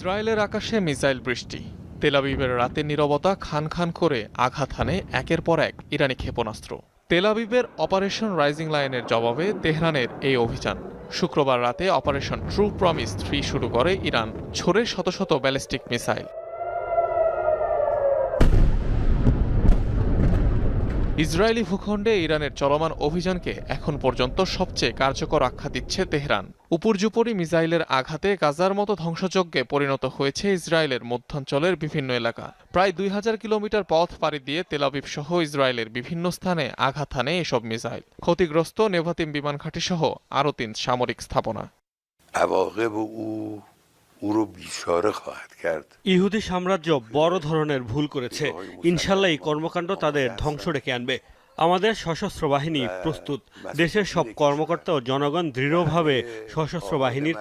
ইসরায়েলের আকাশে মিসাইল বৃষ্টি, তেল আবিবের রাতের নীরবতা খান খান করে আঘাত হানে একের পর এক ইরানি ক্ষেপণাস্ত্র। তেল আবিবের অপারেশন রাইজিং লায়নের জবাবে তেহরানের এই অভিযান। শুক্রবার রাতে অপারেশন ট্রু প্রমিস 3 শুরু করে ইরান, ছোড়ে শত শত ব্যালিস্টিক মিসাইল। ইসরায়েলি ভূখণ্ডে ইরানের চলমান অভিযানকে এখন পর্যন্ত সবচেয়ে কার্যকর আখ্যা দিচ্ছে তেহরান। উপর্যুপরি মিসাইলের আঘাতে গাজার মতো ধ্বংসযজ্ঞে পরিণত হয়েছে ইসরায়েলের মধ্যাঞ্চলের বিভিন্ন এলাকা। প্রায় 2000 কিলোমিটার পথ পাড়ি দিয়ে তেল আবিব সহ ইসরায়েলের বিভিন্ন স্থানে আঘাত হানে এসব মিসাইল। ক্ষতিগ্রস্ত নেভাতিম বিমান ঘাঁটি সহ আরও 3 সামরিক স্থাপনা। ইহুদি সাম্রাজ্য বড় ধরনের ভুল করেছে। ইনশাল্লাহ এই কর্মকাণ্ড তাদের ধ্বংস ডেকে আনবে। আমাদের সশস্ত্র বাহিনী প্রস্তুত। দেশের সব কর্মকর্তা ও জনগণ দৃঢ়ভাবে সশস্ত্র বাহিনীর